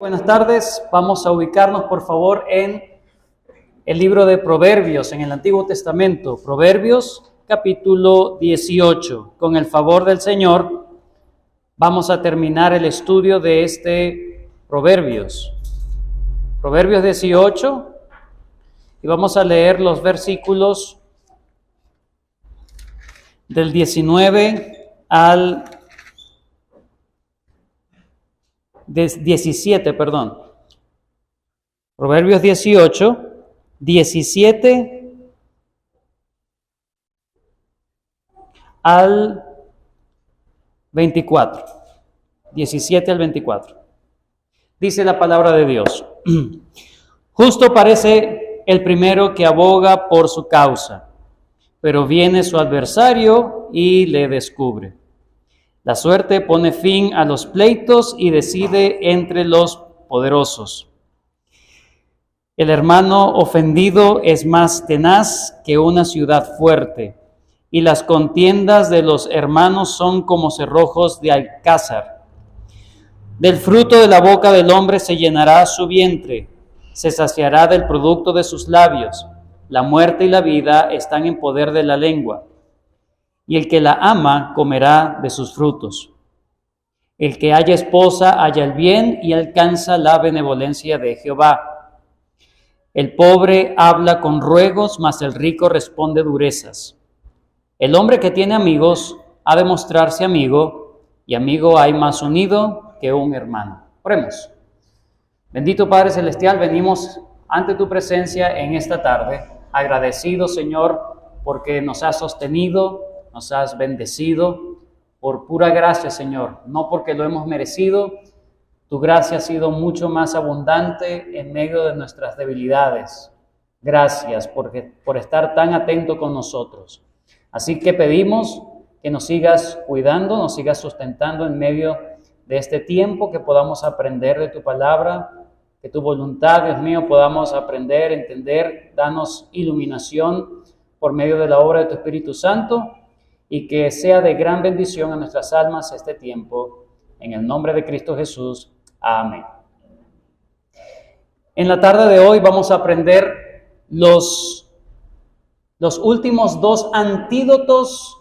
Buenas tardes, vamos a ubicarnos por favor en el libro de Proverbios, en el Antiguo Testamento, Proverbios capítulo 18. Con el favor del Señor vamos a terminar el estudio de este Proverbios. Proverbios 18, y vamos a leer los versículos del 19 al 17, Proverbios 18, 17 al 24. 17 al 24. Dice la palabra de Dios: Justo parece el primero que aboga por su causa, pero viene su adversario y le descubre. La suerte pone fin a los pleitos y decide entre los poderosos. El hermano ofendido es más tenaz que una ciudad fuerte, y las contiendas de los hermanos son como cerrojos de alcázar. Del fruto de la boca del hombre se llenará su vientre, se saciará del producto de sus labios. La muerte y la vida están en poder de la lengua, y el que la ama comerá de sus frutos. El que haya esposa halla el bien y alcanza la benevolencia de Jehová. El pobre habla con ruegos, mas el rico responde durezas. El hombre que tiene amigos ha de mostrarse amigo, y amigo hay más unido que un hermano. Oremos. Bendito Padre Celestial, venimos ante tu presencia en esta tarde, agradecidos, Señor, porque nos has sostenido, nos has bendecido por pura gracia, Señor, no porque lo hemos merecido. Tu gracia ha sido mucho más abundante en medio de nuestras debilidades. Gracias por estar tan atento con nosotros. Así que pedimos que nos sigas cuidando, nos sigas sustentando en medio de este tiempo, que podamos aprender de tu palabra, que tu voluntad, Dios mío, podamos aprender, entender, danos iluminación por medio de la obra de tu Espíritu Santo, y que sea de gran bendición a nuestras almas este tiempo. En el nombre de Cristo Jesús. Amén. En la tarde de hoy vamos a aprender los últimos dos antídotos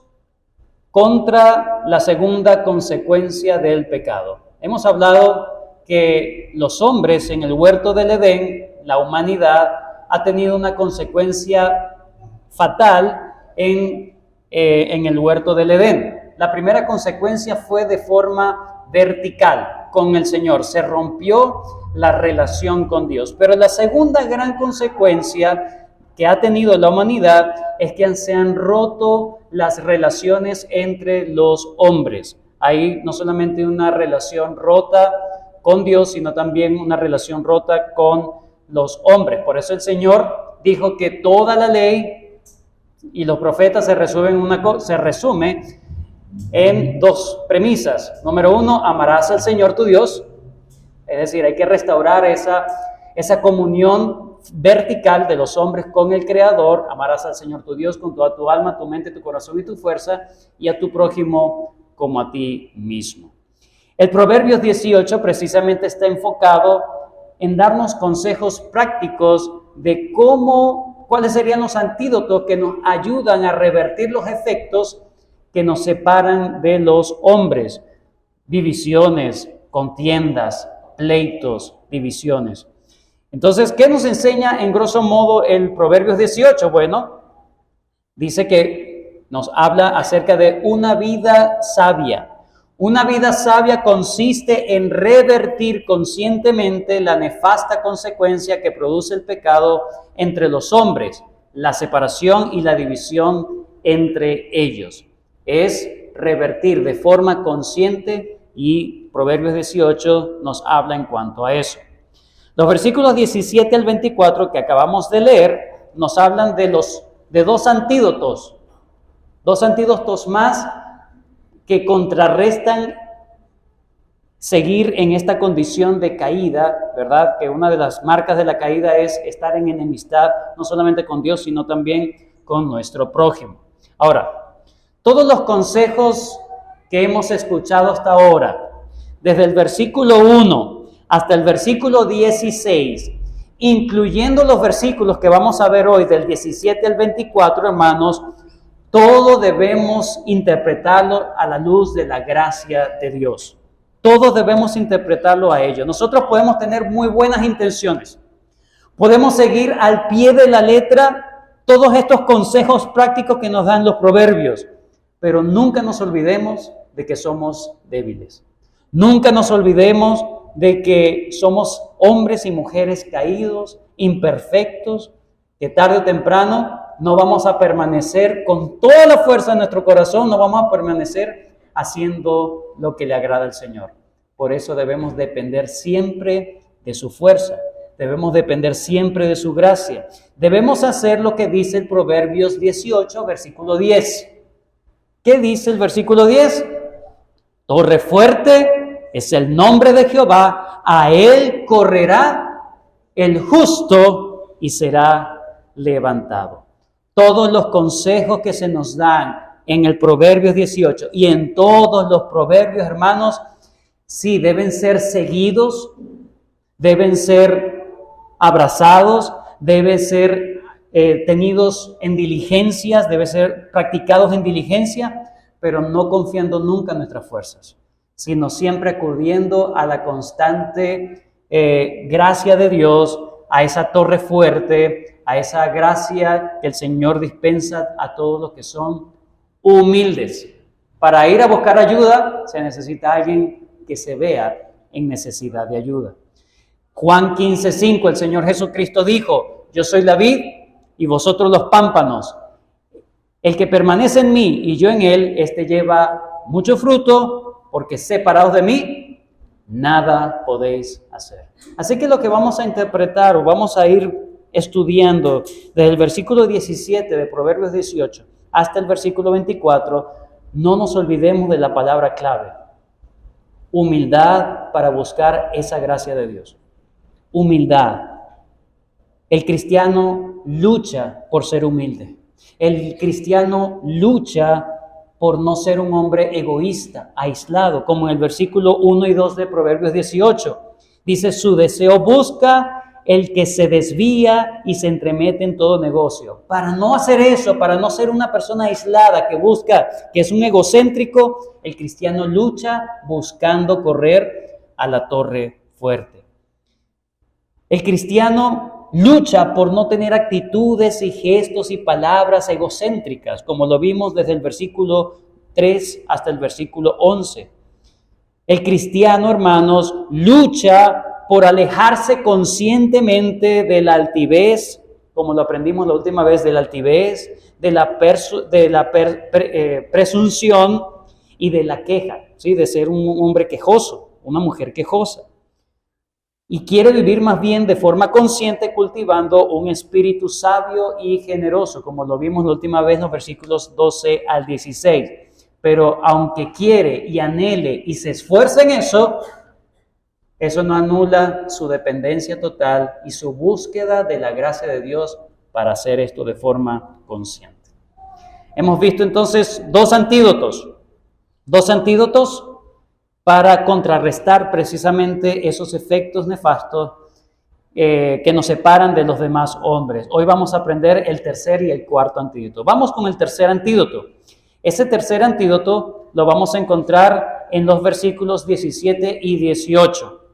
contra la segunda consecuencia del pecado. Hemos hablado que los hombres en el huerto del Edén, la humanidad, ha tenido una consecuencia fatal en el huerto del Edén. La primera consecuencia fue de forma vertical con el Señor. Se rompió la relación con Dios. Pero la segunda gran consecuencia que ha tenido la humanidad es que se han roto las relaciones entre los hombres. Hay no solamente una relación rota con Dios, sino también una relación rota con los hombres. Por eso el Señor dijo que toda la ley y los profetas se resume en dos premisas. Número uno, amarás al Señor tu Dios. Es decir, hay que restaurar esa comunión vertical de los hombres con el Creador. Amarás al Señor tu Dios con toda tu alma, tu mente, tu corazón y tu fuerza, y a tu prójimo como a ti mismo. El Proverbios 18 precisamente está enfocado en darnos consejos prácticos de cuáles serían los antídotos que nos ayudan a revertir los efectos que nos separan de los hombres. Divisiones, contiendas, pleitos, divisiones. Entonces, ¿qué nos enseña en grosso modo el Proverbios 18? Bueno, dice que nos habla acerca de una vida sabia. Una vida sabia consiste en revertir conscientemente la nefasta consecuencia que produce el pecado entre los hombres, la separación y la división entre ellos. Es revertir de forma consciente, y Proverbios 18 nos habla en cuanto a eso. Los versículos 17 al 24 que acabamos de leer nos hablan de dos antídotos más que contrarrestan seguir en esta condición de caída, ¿verdad? Que una de las marcas de la caída es estar en enemistad, no solamente con Dios, sino también con nuestro prójimo. Ahora, todos los consejos que hemos escuchado hasta ahora, desde el versículo 1 hasta el versículo 16, incluyendo los versículos que vamos a ver hoy del 17 al 24, hermanos, todo debemos interpretarlo a la luz de la gracia de Dios. Todos debemos interpretarlo a ello. Nosotros podemos tener muy buenas intenciones. Podemos seguir al pie de la letra todos estos consejos prácticos que nos dan los proverbios, pero nunca nos olvidemos de que somos débiles. Nunca nos olvidemos de que somos hombres y mujeres caídos, imperfectos, que tarde o temprano no vamos a permanecer con toda la fuerza de nuestro corazón, no vamos a permanecer haciendo lo que le agrada al Señor. Por eso debemos depender siempre de su fuerza, debemos depender siempre de su gracia. Debemos hacer lo que dice el Proverbios 18, versículo 10. ¿Qué dice el versículo 10? Torre fuerte es el nombre de Jehová, a él correrá el justo y será levantado. Todos los consejos que se nos dan en el Proverbios 18 y en todos los proverbios, hermanos, sí, deben ser seguidos, deben ser abrazados, deben ser tenidos en diligencias, deben ser practicados en diligencia, pero no confiando nunca en nuestras fuerzas, sino siempre acudiendo a la constante gracia de Dios, a esa torre fuerte, a esa gracia que el Señor dispensa a todos los que son humildes. Para ir a buscar ayuda se necesita alguien que se vea en necesidad de ayuda. Juan 15:5, el Señor Jesucristo dijo: yo soy la vid y vosotros los pámpanos. El que permanece en mí y yo en él, este lleva mucho fruto, porque separados de mí, nada podéis hacer. Así que lo que vamos a interpretar o vamos a ir estudiando desde el versículo 17 de Proverbios 18 hasta el versículo 24, no nos olvidemos de la palabra clave: humildad para buscar esa gracia de Dios. Humildad. El cristiano lucha por ser humilde. El cristiano lucha por no ser un hombre egoísta, aislado, como en el versículo 1 y 2 de Proverbios 18. Dice: su deseo busca el que se desvía y se entremete en todo negocio. Para no hacer eso, para no ser una persona aislada que busca, que es un egocéntrico, el cristiano lucha buscando correr a la torre fuerte. El cristiano lucha por no tener actitudes y gestos y palabras egocéntricas, como lo vimos desde el versículo 3 hasta el versículo 11. El cristiano, hermanos, lucha por alejarse conscientemente de la altivez, como lo aprendimos la última vez, de la altivez, de la presunción y de la queja, ¿sí? De ser un hombre quejoso, una mujer quejosa. Y quiere vivir más bien de forma consciente, cultivando un espíritu sabio y generoso, como lo vimos la última vez en los versículos 12 al 16. Pero aunque quiere y anhele y se esfuerza en eso no anula su dependencia total y su búsqueda de la gracia de Dios para hacer esto de forma consciente. Hemos visto entonces dos antídotos para contrarrestar precisamente esos efectos nefastos que nos separan de los demás hombres. Hoy vamos a aprender el tercer y el cuarto antídoto. Vamos con el tercer antídoto. Ese tercer antídoto lo vamos a encontrar en los versículos 17 y 18.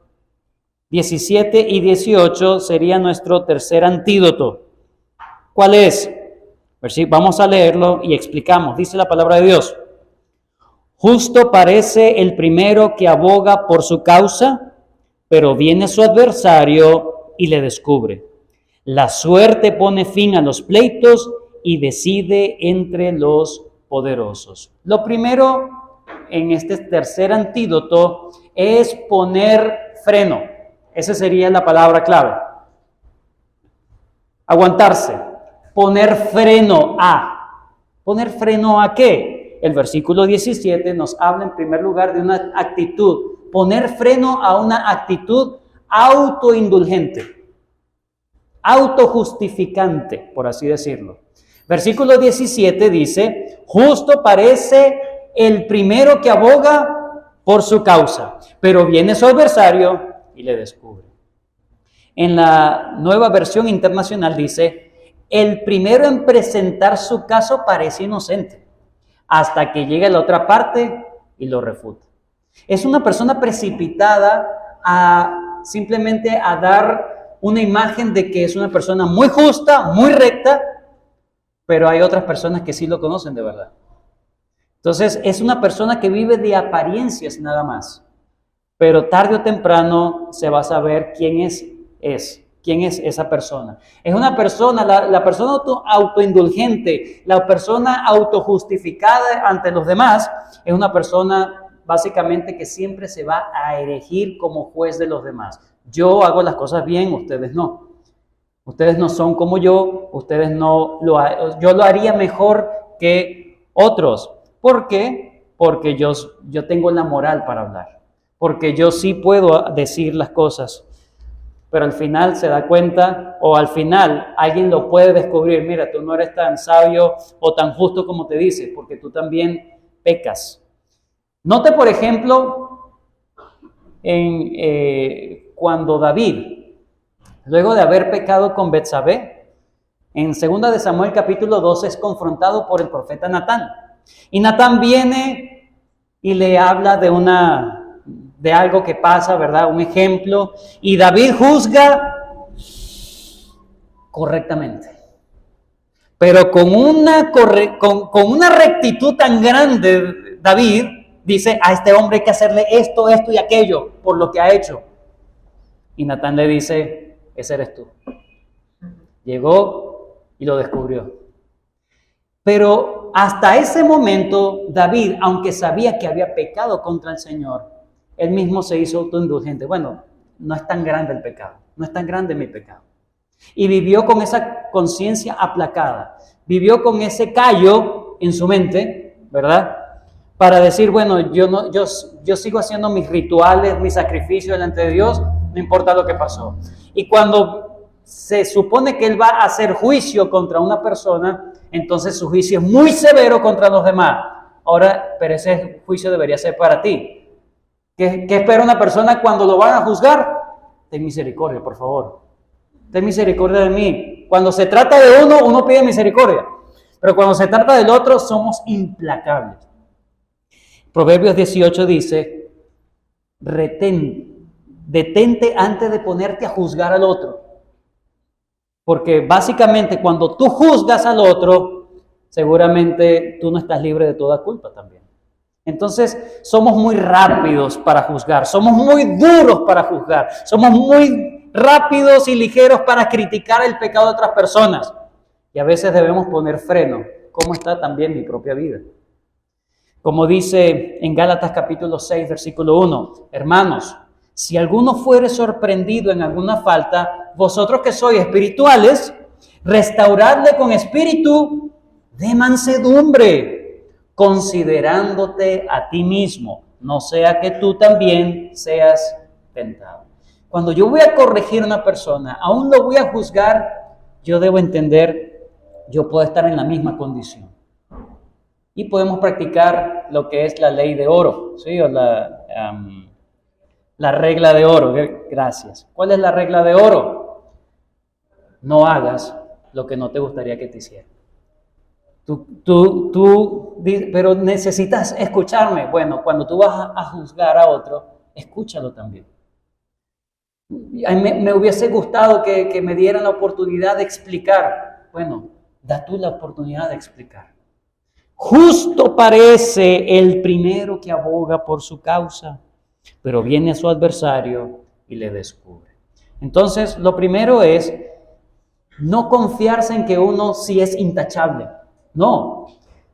17 y 18 sería nuestro tercer antídoto. ¿Cuál es? Vamos a leerlo y explicamos. Dice la palabra de Dios: justo parece el primero que aboga por su causa, pero viene su adversario y le descubre. La suerte pone fin a los pleitos y decide entre los poderosos. Lo primero en este tercer antídoto es poner freno. Esa sería la palabra clave. Aguantarse. Poner freno a. ¿Poner freno a qué? El versículo 17 nos habla en primer lugar de una actitud. Poner freno a una actitud autoindulgente, autojustificante, por así decirlo. Versículo 17 dice: justo parece el primero que aboga por su causa, pero viene su adversario y le descubre. En la Nueva Versión Internacional dice, el primero en presentar su caso parece inocente, hasta que llega a la otra parte y lo refuta. Es una persona precipitada simplemente a dar una imagen de que es una persona muy justa, muy recta, pero hay otras personas que sí lo conocen de verdad. Entonces es una persona que vive de apariencias nada más, pero tarde o temprano se va a saber quién es esa persona. Es una persona, la persona autoindulgente, la persona autojustificada ante los demás, es una persona básicamente que siempre se va a erigir como juez de los demás. Yo hago las cosas bien, ustedes no. Ustedes no son como yo, yo lo haría mejor que otros. ¿Por qué? Porque yo tengo la moral para hablar. Porque yo sí puedo decir las cosas. Pero al final se da cuenta, o al final alguien lo puede descubrir. Mira, tú no eres tan sabio o tan justo como te dices, porque tú también pecas. Note, por ejemplo, cuando David, luego de haber pecado con Betsabé, en 2 de Samuel capítulo 12 es confrontado por el profeta Natán. Y Natán viene y le habla de algo que pasa, ¿verdad? Un ejemplo. Y David juzga correctamente. Pero con una rectitud tan grande, David dice, a este hombre hay que hacerle esto, esto y aquello por lo que ha hecho. Y Natán le dice, ese eres tú. Llegó y lo descubrió. Pero hasta ese momento, David, aunque sabía que había pecado contra el Señor, él mismo se hizo autoindulgente. Bueno, no es tan grande el pecado, no es tan grande mi pecado. Y vivió con esa conciencia aplacada, vivió con ese callo en su mente, ¿verdad? Para decir, bueno, yo sigo haciendo mis rituales, mis sacrificios delante de Dios, no importa lo que pasó. Y cuando se supone que él va a hacer juicio contra una persona, entonces su juicio es muy severo contra los demás. Ahora, pero ese juicio debería ser para ti. ¿Qué espera una persona cuando lo van a juzgar? Ten misericordia, por favor. Ten misericordia de mí. Cuando se trata de uno pide misericordia. Pero cuando se trata del otro, somos implacables. Proverbios 18 dice, detente antes de ponerte a juzgar al otro. Porque básicamente cuando tú juzgas al otro, seguramente tú no estás libre de toda culpa también. Entonces somos muy rápidos para juzgar, somos muy duros para juzgar, somos muy rápidos y ligeros para criticar el pecado de otras personas. Y a veces debemos poner freno. ¿Cómo está también mi propia vida? Como dice en Gálatas capítulo 6, versículo 1, hermanos, si alguno fuere sorprendido en alguna falta, vosotros que sois espirituales, restauradle con espíritu de mansedumbre, considerándote a ti mismo, no sea que tú también seas tentado. Cuando yo voy a corregir a una persona, aún lo voy a juzgar, yo debo entender, yo puedo estar en la misma condición. Y podemos practicar lo que es la ley de oro, ¿sí? O la regla de oro. Gracias. ¿Cuál es la regla de oro? No hagas lo que no te gustaría que te hicieran. Pero necesitas escucharme. Bueno, cuando tú vas a juzgar a otro, escúchalo también. Me hubiese gustado que me dieran la oportunidad de explicar. Bueno, da tú la oportunidad de explicar. Justo parece el primero que aboga por su causa, pero viene a su adversario y le descubre. Entonces, lo primero es no confiarse en que uno sí es intachable. No,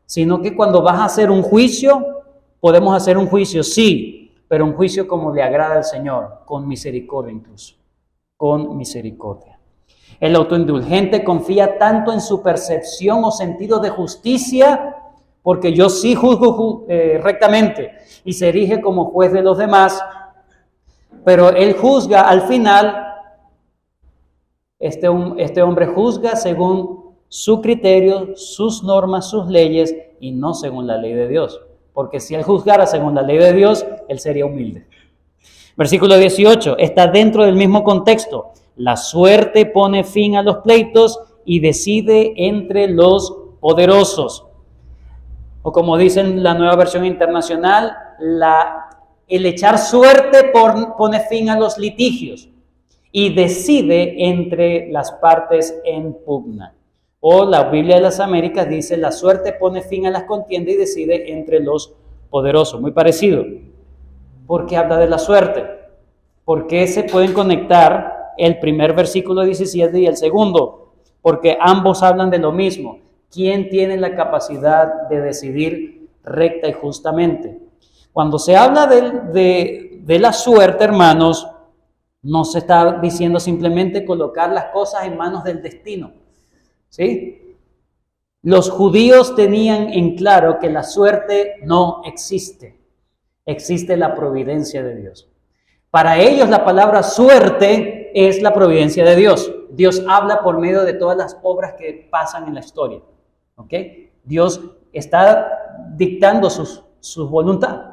sino que cuando vas a hacer un juicio, podemos hacer un juicio, sí, pero un juicio como le agrada al Señor, con misericordia incluso, con misericordia. El autoindulgente confía tanto en su percepción o sentido de justicia, porque yo sí juzgo rectamente y se erige como juez de los demás, pero él juzga al final, este hombre juzga según su criterio, sus normas, sus leyes y no según la ley de Dios, porque si él juzgara según la ley de Dios, él sería humilde. Versículo 18, está dentro del mismo contexto. La suerte pone fin a los pleitos y decide entre los poderosos. O como dicen la Nueva Versión Internacional, el echar suerte pone fin a los litigios y decide entre las partes en pugna. O la Biblia de las Américas dice, la suerte pone fin a las contiendas y decide entre los poderosos. Muy parecido. ¿Por qué habla de la suerte? ¿Por qué se pueden conectar el primer versículo 17 y el segundo? Porque ambos hablan de lo mismo. ¿Quién tiene la capacidad de decidir recta y justamente? Cuando se habla de la suerte, hermanos, no se está diciendo simplemente colocar las cosas en manos del destino, ¿sí? Los judíos tenían en claro que la suerte no existe. Existe la providencia de Dios. Para ellos la palabra suerte es la providencia de Dios. Dios habla por medio de todas las obras que pasan en la historia. ¿Ok? Dios está dictando su voluntad.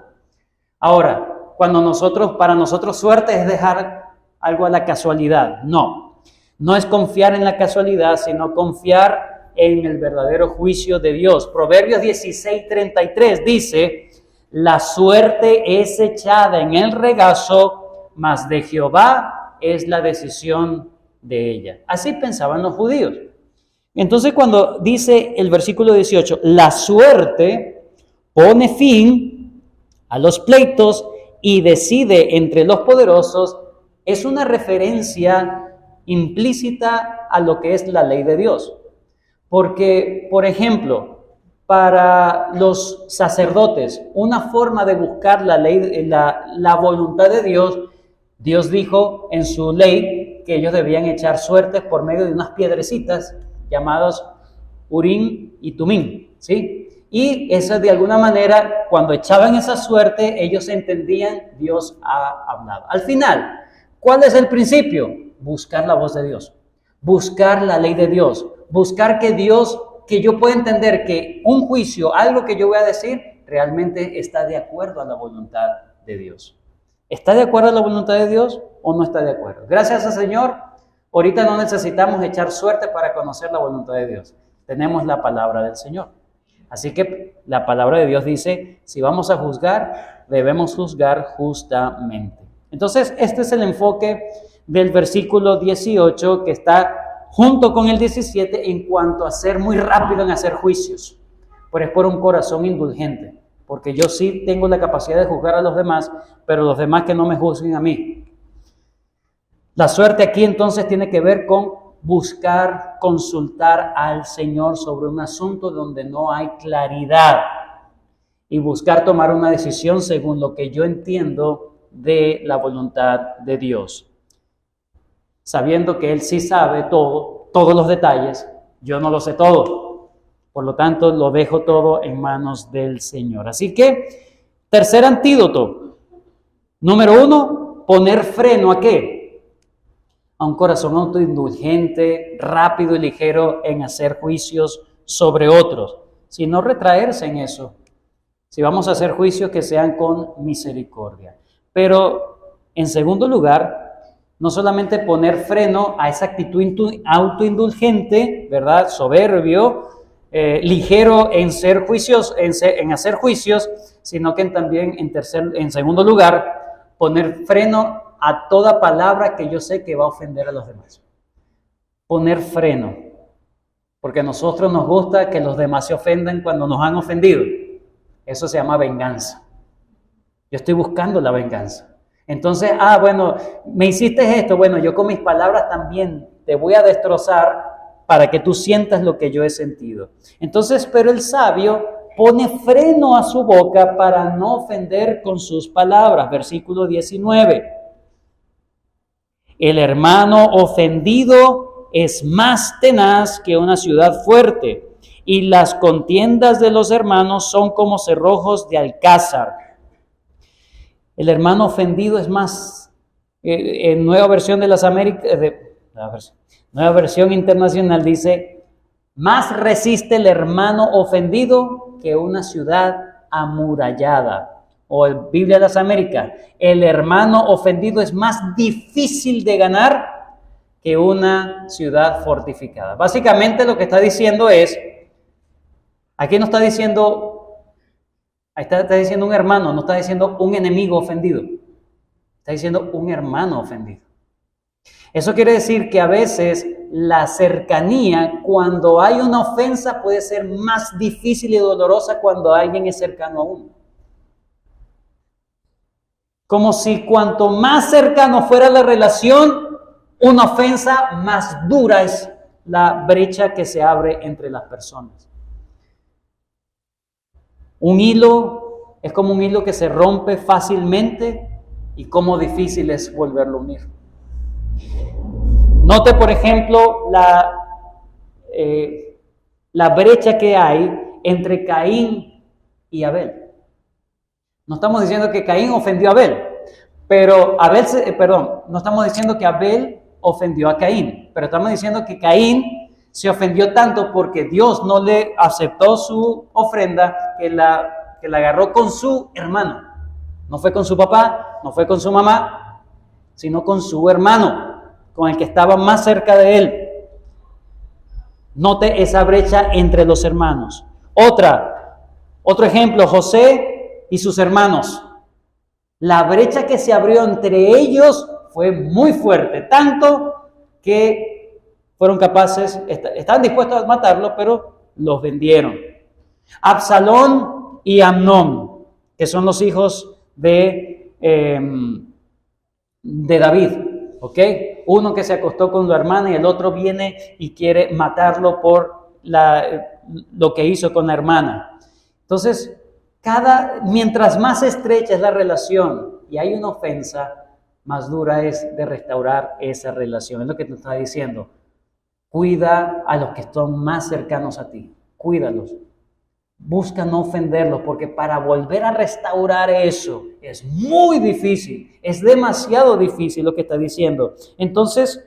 Ahora, para nosotros suerte es dejar algo a la casualidad. No es confiar en la casualidad, sino confiar en el verdadero juicio de Dios. Proverbios 16:33 dice, la suerte es echada en el regazo, mas de Jehová es la decisión de ella. Así pensaban los judíos. Entonces cuando dice el versículo 18, la suerte pone fin a los pleitos y decide entre los poderosos, es una referencia implícita a lo que es la ley de Dios. Porque, por ejemplo, para los sacerdotes, una forma de buscar la voluntad de Dios, Dios dijo en su ley que ellos debían echar suertes por medio de unas piedrecitas llamadas Urim y Tumim, ¿sí? Y esa de alguna manera, cuando echaban esa suerte, ellos entendían, Dios ha hablado. Al final, ¿cuál es el principio? Buscar la voz de Dios, buscar la ley de Dios, buscar que yo pueda entender que un juicio, algo que yo voy a decir, realmente está de acuerdo a la voluntad de Dios. ¿Está de acuerdo a la voluntad de Dios o no está de acuerdo? Gracias al Señor, ahorita no necesitamos echar suerte para conocer la voluntad de Dios. Tenemos la palabra del Señor. Así que la palabra de Dios dice, si vamos a juzgar, debemos juzgar justamente. Entonces, este es el enfoque del versículo 18 que está junto con el 17 en cuanto a ser muy rápido en hacer juicios, pero es por un corazón indulgente, porque yo sí tengo la capacidad de juzgar a los demás, pero los demás que no me juzguen a mí. La suerte aquí entonces tiene que ver con buscar, consultar al Señor sobre un asunto donde no hay claridad y buscar tomar una decisión según lo que yo entiendo de la voluntad de Dios, sabiendo que Él sí sabe todo, todos los detalles, yo no lo sé todo, por lo tanto lo dejo todo en manos del Señor. Así que, tercer antídoto, número 1, poner freno ¿a qué? A un corazón autoindulgente, rápido y ligero en hacer juicios sobre otros, sino retraerse en eso. Si vamos a hacer juicios, que sean con misericordia. Pero, en segundo lugar, no solamente poner freno a esa actitud autoindulgente, ¿verdad? Soberbio, ligero en hacer juicios, sino que también en segundo lugar, poner freno a toda palabra que yo sé que va a ofender a los demás. Poner freno, porque a nosotros nos gusta que los demás se ofendan cuando nos han ofendido. Eso se llama venganza. Yo estoy buscando la venganza. Entonces, bueno, me hiciste esto, bueno, yo con mis palabras también te voy a destrozar para que tú sientas lo que yo he sentido. Entonces, pero el sabio pone freno a su boca para no ofender con sus palabras. Versículo 19. El hermano ofendido es más tenaz que una ciudad fuerte, y las contiendas de los hermanos son como cerrojos de alcázar. El hermano ofendido es más, en Nueva Versión de las Américas, Nueva Versión Internacional dice, más resiste el hermano ofendido que una ciudad amurallada. o el Biblia de las Américas, el hermano ofendido es más difícil de ganar que una ciudad fortificada. Básicamente lo que está diciendo es, aquí no está diciendo, ahí está diciendo un hermano, no está diciendo un enemigo ofendido, está diciendo un hermano ofendido. Eso quiere decir que a veces la cercanía, cuando hay una ofensa, puede ser más difícil y dolorosa cuando alguien es cercano a uno. Como si cuanto más cercano fuera la relación, una ofensa más dura es la brecha que se abre entre las personas. Un hilo es como un hilo que se rompe fácilmente y cómo difícil es volverlo a unir. Note, por ejemplo, la brecha que hay entre Caín y Abel. No estamos diciendo que Caín ofendió a Abel, pero no estamos diciendo que Abel ofendió a Caín, pero estamos diciendo que Caín se ofendió tanto porque Dios no le aceptó su ofrenda que la agarró con su hermano. No fue con su papá, no fue con su mamá, sino con su hermano, con el que estaba más cerca de él. Note esa brecha entre los hermanos. Otro ejemplo, José y sus hermanos. La brecha que se abrió entre ellos fue muy fuerte, tanto que fueron capaces, estaban dispuestos a matarlo, pero los vendieron. Absalón y Amnón, que son los hijos de David, ¿ok? Uno que se acostó con su hermana y el otro viene y quiere matarlo por lo que hizo con la hermana. Entonces, mientras más estrecha es la relación y hay una ofensa, más dura es de restaurar esa relación. Es lo que te está diciendo. Cuida a los que están más cercanos a ti. Cuídalos. Busca no ofenderlos, porque para volver a restaurar eso es muy difícil. Es demasiado difícil lo que está diciendo. Entonces,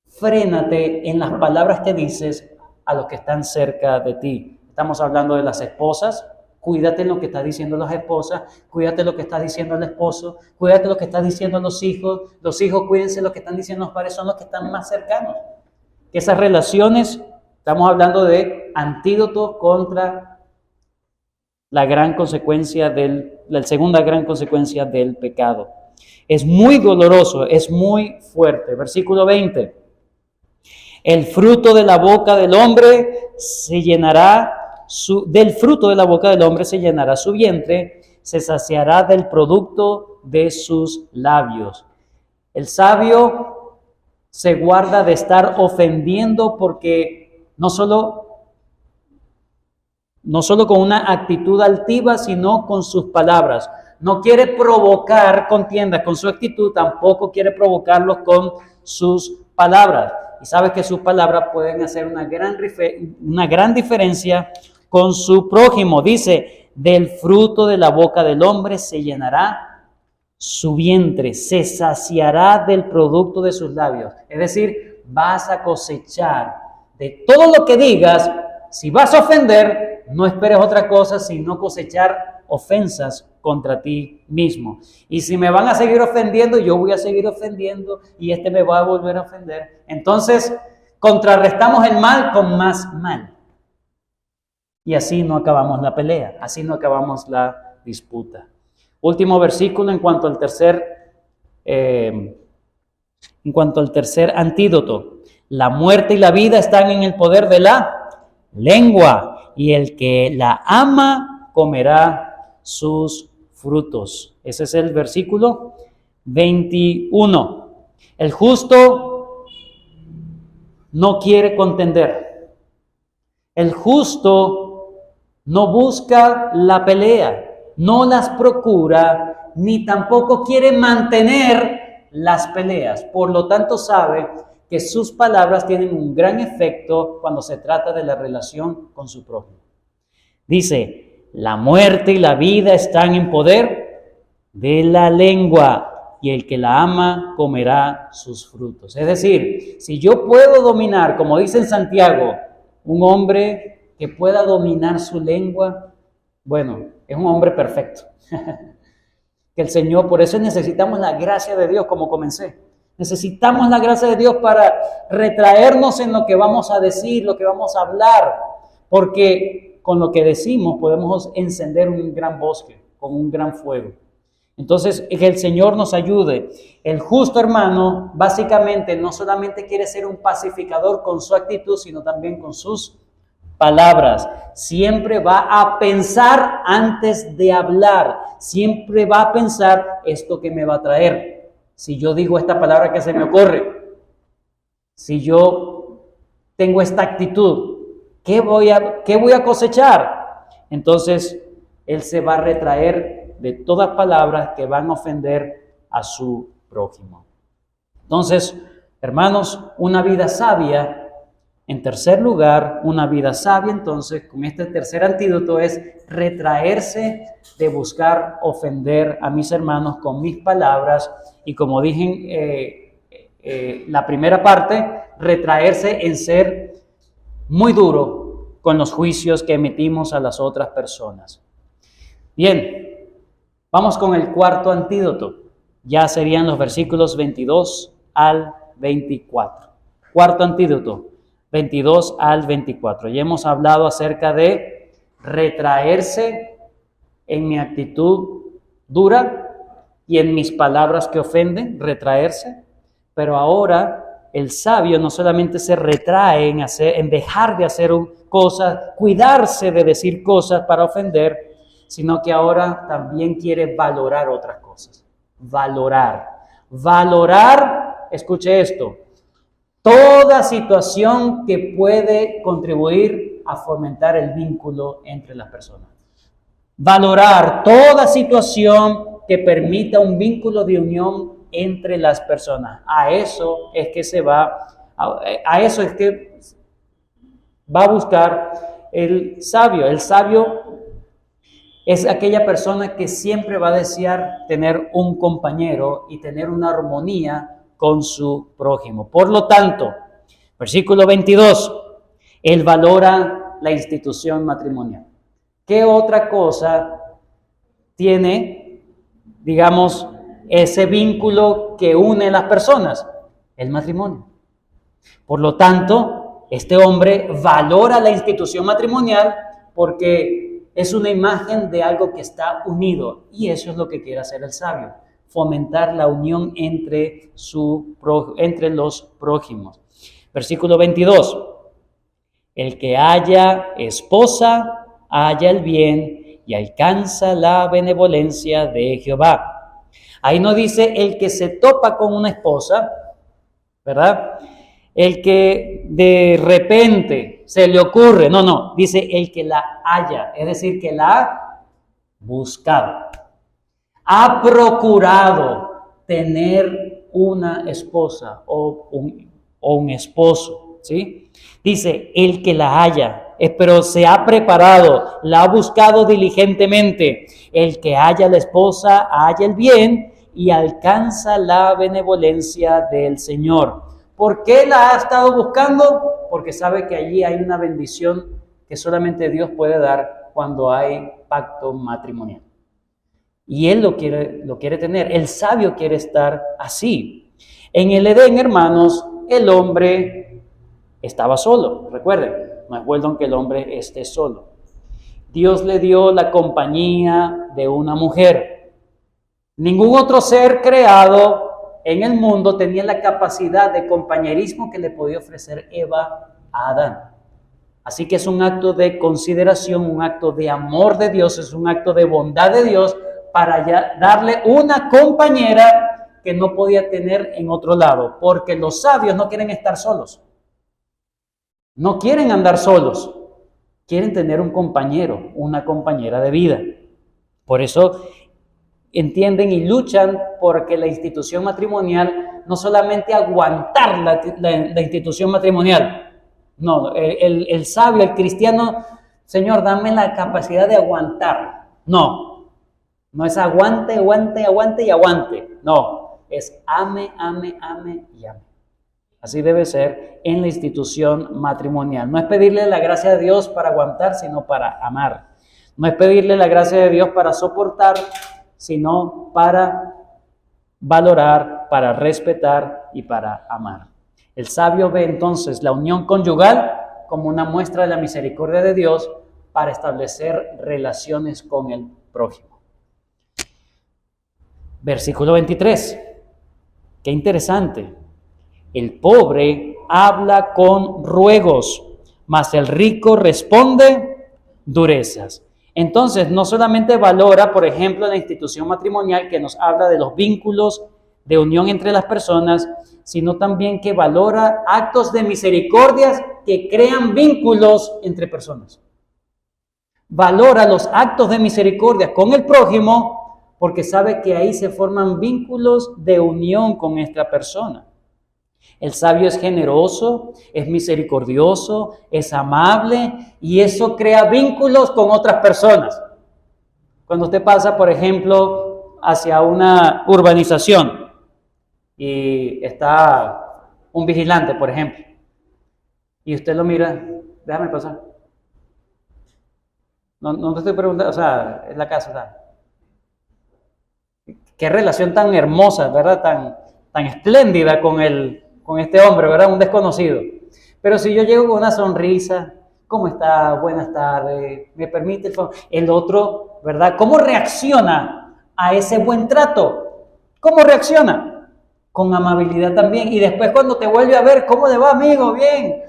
frénate en las palabras que dices a los que están cerca de ti. Estamos hablando de las esposas. Cuídate en lo que está diciendo las esposas, cuídate lo que está diciendo el esposo, cuídate lo que está diciendo los hijos cuídense lo que están diciendo los padres, son los que están más cercanos. Que esas relaciones, estamos hablando de antídoto contra la gran consecuencia la segunda gran consecuencia del pecado. Es muy doloroso, es muy fuerte. Versículo 20. El fruto de la boca del hombre se llenará. Del fruto de la boca del hombre se llenará su vientre, se saciará del producto de sus labios. El sabio se guarda de estar ofendiendo porque no solo con una actitud altiva, sino con sus palabras. No quiere provocar contiendas con su actitud, tampoco quiere provocarlos con sus palabras. Y sabes que sus palabras pueden hacer una gran diferencia con su prójimo. Dice, del fruto de la boca del hombre se llenará su vientre, se saciará del producto de sus labios. Es decir, vas a cosechar de todo lo que digas. Si vas a ofender, no esperes otra cosa sino cosechar ofensas contra ti mismo. Y si me van a seguir ofendiendo, yo voy a seguir ofendiendo y me va a volver a ofender. Entonces, contrarrestamos el mal con más mal. Y así no acabamos la pelea, así no acabamos la disputa. Último versículo en cuanto al tercer antídoto. La muerte y la vida están en el poder de la lengua, y el que la ama comerá sus frutos. Ese es el versículo 21. El justo no quiere contender. El justo no busca la pelea, no las procura, ni tampoco quiere mantener las peleas. Por lo tanto, sabe que sus palabras tienen un gran efecto cuando se trata de la relación con su prójimo. Dice, la muerte y la vida están en poder de la lengua, y el que la ama comerá sus frutos. Es decir, si yo puedo dominar, como dice en Santiago, un hombre que pueda dominar su lengua, bueno, es un hombre perfecto. Que el Señor, por eso necesitamos la gracia de Dios, como comencé. Necesitamos la gracia de Dios para retraernos en lo que vamos a decir, lo que vamos a hablar, porque con lo que decimos podemos encender un gran bosque, con un gran fuego. Entonces, que el Señor nos ayude. El justo hermano, básicamente, no solamente quiere ser un pacificador con su actitud, sino también con sus palabras. Siempre va a pensar antes de hablar. Siempre va a pensar esto que me va a traer. Si yo digo esta palabra que se me ocurre, si yo tengo esta actitud, ¿qué voy a cosechar? Entonces, él se va a retraer de todas palabras que van a ofender a su prójimo. Entonces, hermanos, una vida sabia. En tercer lugar, una vida sabia, entonces, con este tercer antídoto es retraerse de buscar ofender a mis hermanos con mis palabras. Y como dije la primera parte, retraerse en ser muy duro con los juicios que emitimos a las otras personas. Bien, vamos con el cuarto antídoto. Ya serían los versículos 22 al 24. Cuarto antídoto. 22 al 24. Ya hemos hablado acerca de retraerse en mi actitud dura y en mis palabras que ofenden, retraerse. Pero ahora el sabio no solamente se retrae en dejar de hacer cosas, cuidarse de decir cosas para ofender, sino que ahora también quiere valorar otras cosas. Valorar, escuche esto, toda situación que puede contribuir a fomentar el vínculo entre las personas. Valorar toda situación que permita un vínculo de unión entre las personas. A eso es que va a buscar el sabio. El sabio es aquella persona que siempre va a desear tener un compañero y tener una armonía con su prójimo. Por lo tanto, versículo 22, él valora la institución matrimonial. ¿Qué otra cosa tiene, digamos, ese vínculo que une a las personas? El matrimonio. Por lo tanto, este hombre valora la institución matrimonial porque es una imagen de algo que está unido, y eso es lo que quiere hacer el sabio. Fomentar la unión entre los prójimos. Versículo 22. El que haya esposa, haya el bien y alcanza la benevolencia de Jehová. Ahí no dice el que se topa con una esposa, ¿verdad? El que de repente se le ocurre, no, dice el que la haya, es decir, que la ha buscado. Ha procurado tener una esposa o un esposo, ¿sí? Dice, el que la haya, pero se ha preparado, la ha buscado diligentemente. El que haya la esposa, haya el bien y alcanza la benevolencia del Señor. ¿Por qué la ha estado buscando? Porque sabe que allí hay una bendición que solamente Dios puede dar cuando hay pacto matrimonial. Y él lo quiere tener. El sabio quiere estar así. En el Edén, hermanos, el hombre estaba solo. Recuerden, no es bueno que el hombre esté solo. Dios le dio la compañía de una mujer. Ningún otro ser creado en el mundo tenía la capacidad de compañerismo que le podía ofrecer Eva a Adán. Así que es un acto de consideración, un acto de amor de Dios, es un acto de bondad de Dios para darle una compañera que no podía tener en otro lado, porque los sabios no quieren estar solos, no quieren andar solos, quieren tener un compañero, una compañera de vida. Por eso entienden y luchan porque la institución matrimonial, no solamente aguantar la institución matrimonial, no, el sabio, el cristiano, Señor, dame la capacidad de aguantar. No es aguante, no, es ame y ame. Así debe ser en la institución matrimonial. No es pedirle la gracia de Dios para aguantar, sino para amar. No es pedirle la gracia de Dios para soportar, sino para valorar, para respetar y para amar. El sabio ve entonces la unión conyugal como una muestra de la misericordia de Dios para establecer relaciones con el prójimo. Versículo 23. Qué interesante. El pobre habla con ruegos, mas el rico responde durezas. Entonces, no solamente valora, por ejemplo, la institución matrimonial que nos habla de los vínculos de unión entre las personas, sino también que valora actos de misericordia que crean vínculos entre personas. Valora los actos de misericordia con el prójimo porque sabe que ahí se forman vínculos de unión con esta persona. El sabio es generoso, es misericordioso, es amable y eso crea vínculos con otras personas. Cuando usted pasa, por ejemplo, hacia una urbanización y está un vigilante, por ejemplo, y usted lo mira, déjame pasar. No te estoy preguntando, o sea, es la casa, ¿sabes? Qué relación tan hermosa, ¿verdad? Tan espléndida con este hombre, ¿verdad? Un desconocido. Pero si yo llego con una sonrisa, ¿cómo está? Buenas tardes, ¿me permite el favor? El otro, ¿verdad? ¿Cómo reacciona a ese buen trato? ¿Cómo reacciona? Con amabilidad también. Y después cuando te vuelve a ver, ¿cómo le va, amigo? Bien.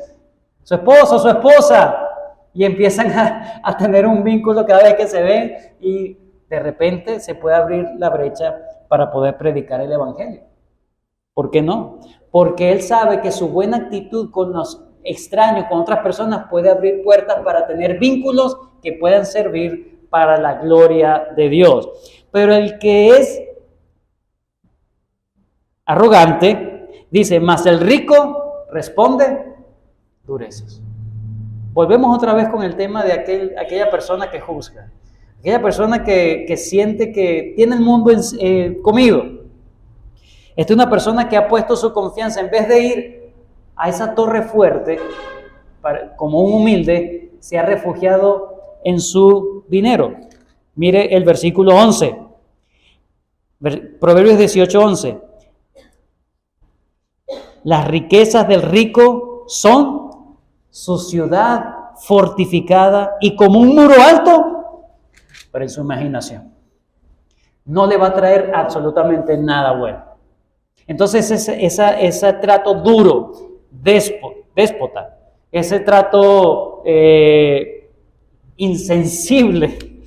Su esposo, su esposa. Y empiezan a tener un vínculo cada vez que se ven y de repente se puede abrir la brecha para poder predicar el evangelio. ¿Por qué no? Porque él sabe que su buena actitud con los extraños, con otras personas, puede abrir puertas para tener vínculos que puedan servir para la gloria de Dios. Pero el que es arrogante, dice, mas el rico responde durezas. Volvemos otra vez con el tema de aquella persona que juzga, aquella persona que siente que tiene el mundo comido. Esta es una persona que ha puesto su confianza, en vez de ir a esa torre fuerte, como un humilde, se ha refugiado en su dinero. Mire el versículo 11, Proverbios 18:11. Las riquezas del rico son su ciudad fortificada y como un muro alto, pero en su imaginación. No le va a traer absolutamente nada bueno. Entonces ese trato duro, déspota, ese trato insensible,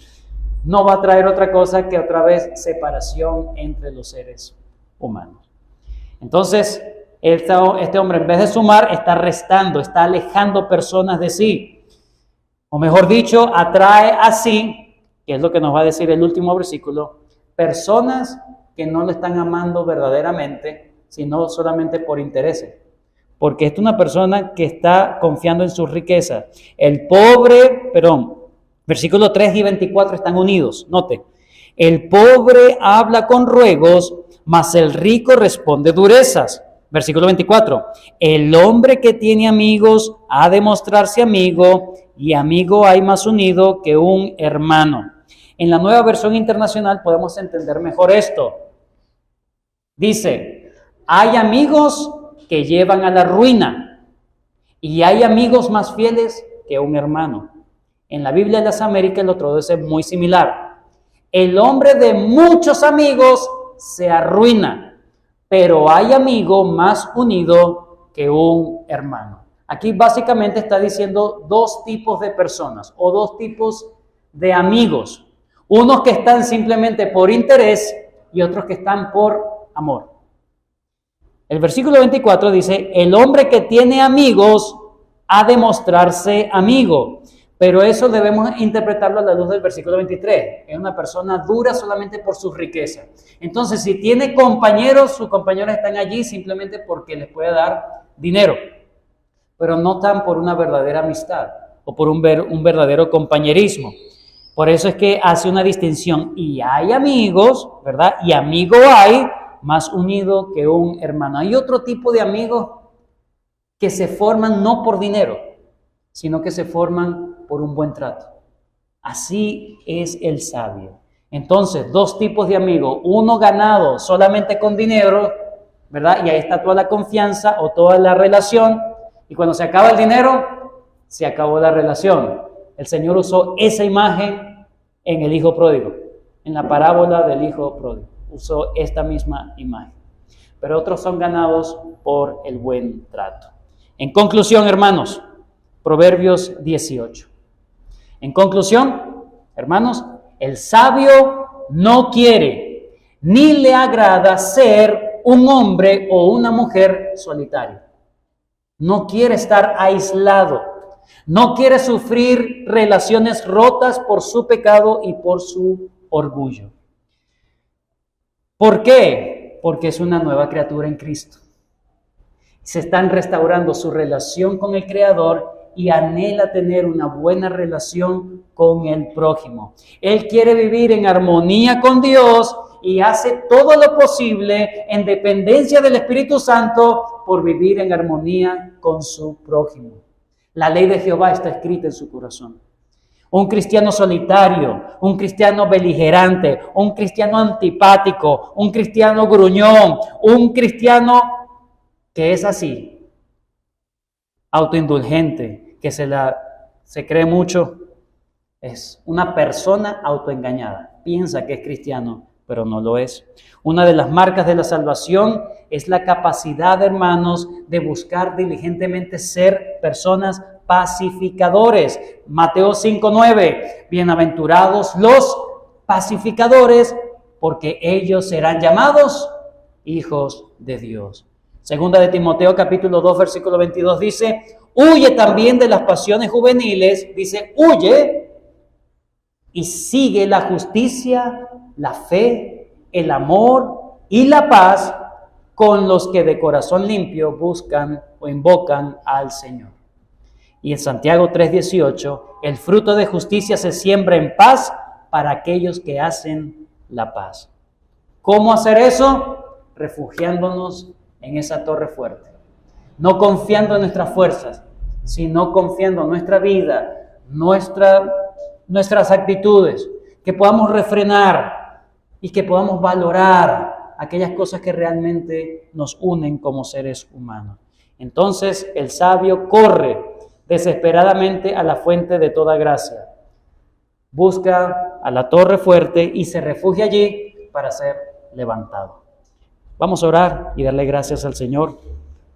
no va a traer otra cosa que otra vez separación entre los seres humanos. Entonces, este hombre, en vez de sumar, está restando, está alejando personas de sí. O mejor dicho, atrae a sí, que es lo que nos va a decir el último versículo, personas que no le están amando verdaderamente, sino solamente por intereses. Porque es una persona que está confiando en sus riquezas. Versículos 3 y 24 están unidos. Note, el pobre habla con ruegos, mas el rico responde durezas. Versículo 24, el hombre que tiene amigos ha de mostrarse amigo, y amigo hay más unido que un hermano. En la Nueva Versión Internacional podemos entender mejor esto. Dice, hay amigos que llevan a la ruina, y hay amigos más fieles que un hermano. En la Biblia de las Américas lo traduce muy similar. El hombre de muchos amigos se arruina, pero hay amigo más unido que un hermano. Aquí básicamente está diciendo dos tipos de personas o dos tipos de amigos. Unos que están simplemente por interés y otros que están por amor. El versículo 24 dice, el hombre que tiene amigos ha de mostrarse amigo. Pero eso debemos interpretarlo a la luz del versículo 23. Es una persona dura solamente por sus riquezas. Entonces, si tiene compañeros, sus compañeros están allí simplemente porque les puede dar dinero. Pero no tan por una verdadera amistad o por un verdadero compañerismo. Por eso es que hace una distinción. Y hay amigos, ¿verdad? Y amigo hay más unido que un hermano. Hay otro tipo de amigos que se forman no por dinero, sino que se forman por un buen trato. Así es el sabio. Entonces, dos tipos de amigos. Uno ganado solamente con dinero, ¿verdad? Y ahí está toda la confianza o toda la relación. Y cuando se acaba el dinero, se acabó la relación. El Señor usó esa imagen en el hijo pródigo, en la parábola del hijo pródigo. Usó esta misma imagen. Pero otros son ganados por el buen trato. En conclusión, hermanos, Proverbios 18. En conclusión, hermanos, el sabio no quiere ni le agrada ser un hombre o una mujer solitario. No quiere estar aislado. No quiere sufrir relaciones rotas por su pecado y por su orgullo. ¿Por qué? Porque es una nueva criatura en Cristo. Se están restaurando su relación con el Creador y anhela tener una buena relación con el prójimo. Él quiere vivir en armonía con Dios y hace todo lo posible en dependencia del Espíritu Santo por vivir en armonía con su prójimo. La ley de Jehová está escrita en su corazón. Un cristiano solitario, un cristiano beligerante, un cristiano antipático, un cristiano gruñón, un cristiano que es así, autoindulgente, que se cree mucho, es una persona autoengañada. Piensa que es cristiano, pero no lo es. Una de las marcas de la salvación es la capacidad, hermanos, de buscar diligentemente ser personas pacificadores. Mateo 5:9, bienaventurados los pacificadores, porque ellos serán llamados hijos de Dios. Segunda de Timoteo capítulo 2 versículo 22 dice, huye también de las pasiones juveniles, dice, huye y sigue la justicia, la fe, el amor y la paz con los que de corazón limpio buscan o invocan al Señor. Y en Santiago 3:18, el fruto de justicia se siembra en paz para aquellos que hacen la paz. ¿Cómo hacer eso? Refugiándonos en esa torre fuerte. No confiando en nuestras fuerzas, sino confiando en nuestra vida, nuestras actitudes, que podamos refrenar y que podamos valorar aquellas cosas que realmente nos unen como seres humanos. Entonces el sabio corre desesperadamente a la fuente de toda gracia, busca a la torre fuerte y se refugia allí para ser levantado. Vamos a orar y darle gracias al Señor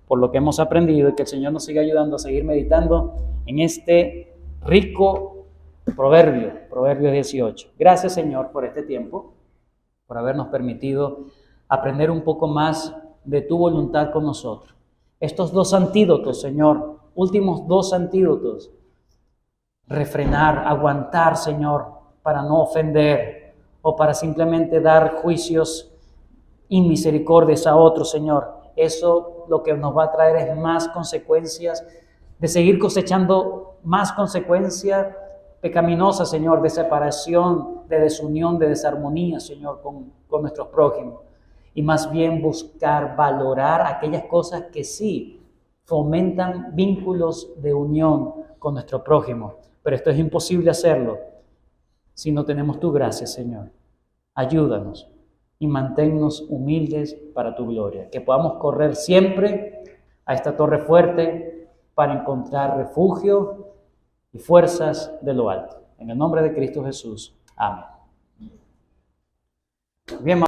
por lo que hemos aprendido y que el Señor nos siga ayudando a seguir meditando en este rico Proverbios 18. Gracias, Señor, por este tiempo, por habernos permitido aprender un poco más de tu voluntad con nosotros. Estos dos antídotos, Señor, últimos dos antídotos, refrenar, aguantar, Señor, para no ofender o para simplemente dar juicios y misericordias a otros, Señor. Eso lo que nos va a traer es más consecuencias, de seguir cosechando más consecuencias pecaminosas, Señor, de separación, de desunión, de desarmonía, Señor, con nuestros prójimos. Y más bien buscar, valorar aquellas cosas que sí fomentan vínculos de unión con nuestro prójimo. Pero esto es imposible hacerlo si no tenemos tu gracia, Señor. Ayúdanos y manténnos humildes para tu gloria. Que podamos correr siempre a esta torre fuerte para encontrar refugio y fuerzas de lo alto. En el nombre de Cristo Jesús. Amén. Bien,